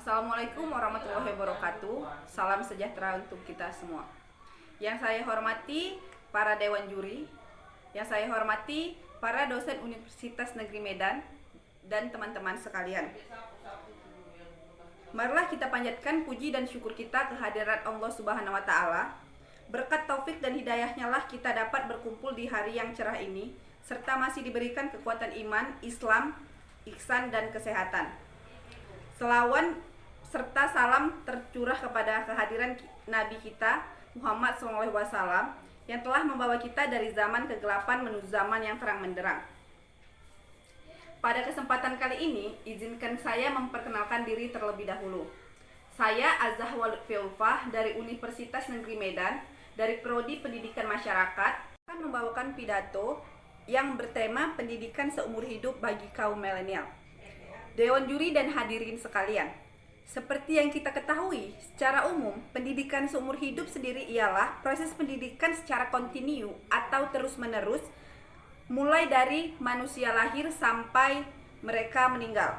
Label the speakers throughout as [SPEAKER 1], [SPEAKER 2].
[SPEAKER 1] Assalamualaikum warahmatullahi wabarakatuh. Salam sejahtera untuk kita semua. Yang saya hormati para dewan juri, yang saya hormati para dosen Universitas Negeri Medan dan teman-teman sekalian. Marilah kita panjatkan puji dan syukur kita kehadirat Allah Subhanahu wa taala. Berkat taufik dan hidayahnya lah kita dapat berkumpul di hari yang cerah ini, serta masih diberikan kekuatan iman, Islam, ihsan dan kesehatan. Selawat serta salam tercurah kepada kehadiran Nabi kita Muhammad SAW yang telah membawa kita dari zaman kegelapan menuju zaman yang terang benderang. Pada kesempatan kali ini, izinkan saya memperkenalkan diri terlebih dahulu. Saya Azahwa Lutfi Ulfah dari Universitas Negeri Medan, dari Prodi Pendidikan Masyarakat, akan membawakan pidato yang bertema pendidikan seumur hidup bagi kaum milenial. Dewan juri dan hadirin sekalian, seperti yang kita ketahui, secara umum, pendidikan seumur hidup sendiri ialah proses pendidikan secara kontinu atau terus-menerus, mulai dari manusia lahir sampai mereka meninggal.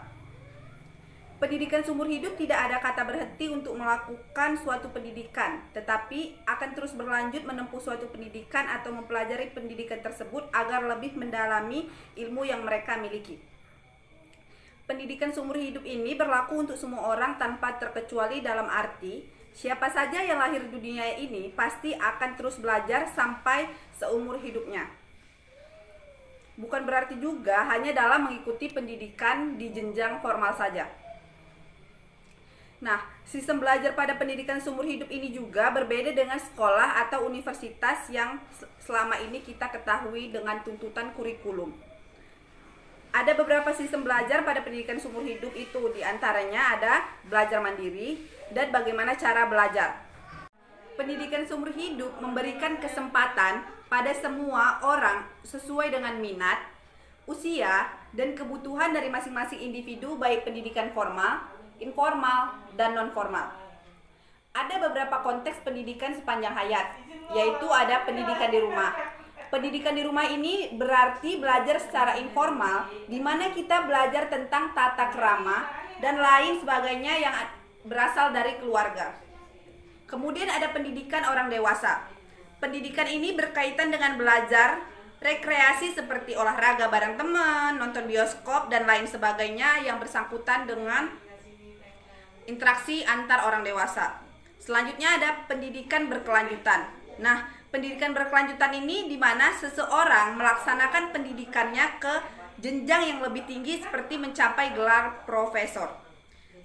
[SPEAKER 1] Pendidikan seumur hidup tidak ada kata berhenti untuk melakukan suatu pendidikan, tetapi akan terus berlanjut menempuh suatu pendidikan atau mempelajari pendidikan tersebut agar lebih mendalami ilmu yang mereka miliki. Pendidikan seumur hidup ini berlaku untuk semua orang tanpa terkecuali, dalam arti siapa saja yang lahir di dunia ini pasti akan terus belajar sampai seumur hidupnya. Bukan berarti juga hanya dalam mengikuti pendidikan di jenjang formal saja. Nah, sistem belajar pada pendidikan seumur hidup ini juga berbeda dengan sekolah atau universitas yang selama ini kita ketahui dengan tuntutan kurikulum. Ada beberapa sistem belajar pada pendidikan seumur hidup itu, diantaranya ada belajar mandiri dan bagaimana cara belajar. Pendidikan seumur hidup memberikan kesempatan pada semua orang sesuai dengan minat, usia, dan kebutuhan dari masing-masing individu, baik pendidikan formal, informal, dan non-formal. Ada beberapa konteks pendidikan sepanjang hayat, yaitu ada pendidikan di rumah. Pendidikan di rumah ini berarti belajar secara informal, di mana kita belajar tentang tata krama dan lain sebagainya yang berasal dari keluarga. Kemudian ada pendidikan orang dewasa. Pendidikan ini berkaitan dengan belajar rekreasi seperti olahraga bareng teman, nonton bioskop, dan lain sebagainya yang bersangkutan dengan interaksi antar orang dewasa. Selanjutnya ada pendidikan berkelanjutan. Nah, pendidikan berkelanjutan ini di mana seseorang melaksanakan pendidikannya ke jenjang yang lebih tinggi seperti mencapai gelar profesor.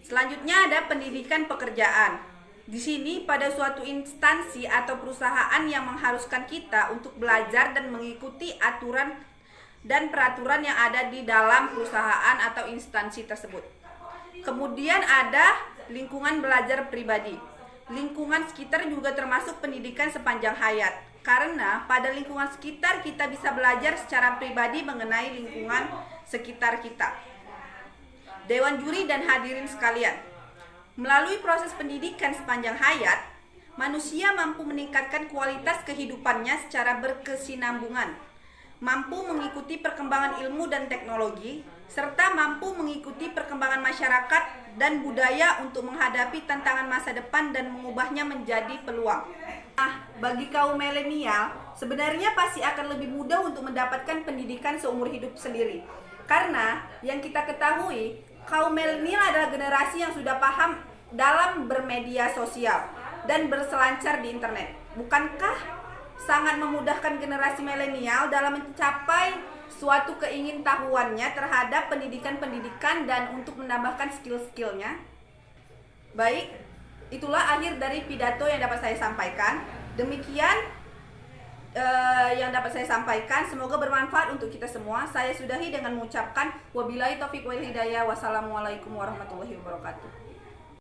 [SPEAKER 1] Selanjutnya ada pendidikan pekerjaan. Di sini pada suatu instansi atau perusahaan yang mengharuskan kita untuk belajar dan mengikuti aturan dan peraturan yang ada di dalam perusahaan atau instansi tersebut. Kemudian ada lingkungan belajar pribadi. Lingkungan sekitar juga termasuk pendidikan sepanjang hayat, karena pada lingkungan sekitar kita bisa belajar secara pribadi mengenai lingkungan sekitar kita. Dewan juri dan hadirin sekalian, melalui proses pendidikan sepanjang hayat, manusia mampu meningkatkan kualitas kehidupannya secara berkesinambungan, mampu mengikuti perkembangan ilmu dan teknologi, serta mampu mengikuti perkembangan masyarakat dan budaya untuk menghadapi tantangan masa depan dan mengubahnya menjadi peluang. Bagi kaum milenial, sebenarnya pasti akan lebih mudah untuk mendapatkan pendidikan seumur hidup sendiri. Karena yang kita ketahui, kaum milenial adalah generasi yang sudah paham dalam bermedia sosial dan berselancar di internet. Bukankah sangat memudahkan generasi milenial dalam mencapai suatu keingintahuannya terhadap pendidikan-pendidikan dan untuk menambahkan skill-skillnya? Baik, itulah akhir dari pidato yang dapat saya sampaikan. Demikian yang dapat saya sampaikan, semoga bermanfaat untuk kita semua. Saya sudahi dengan mengucapkan wabillahi taufiq wal hidayah. Wassalamualaikum warahmatullahi wabarakatuh.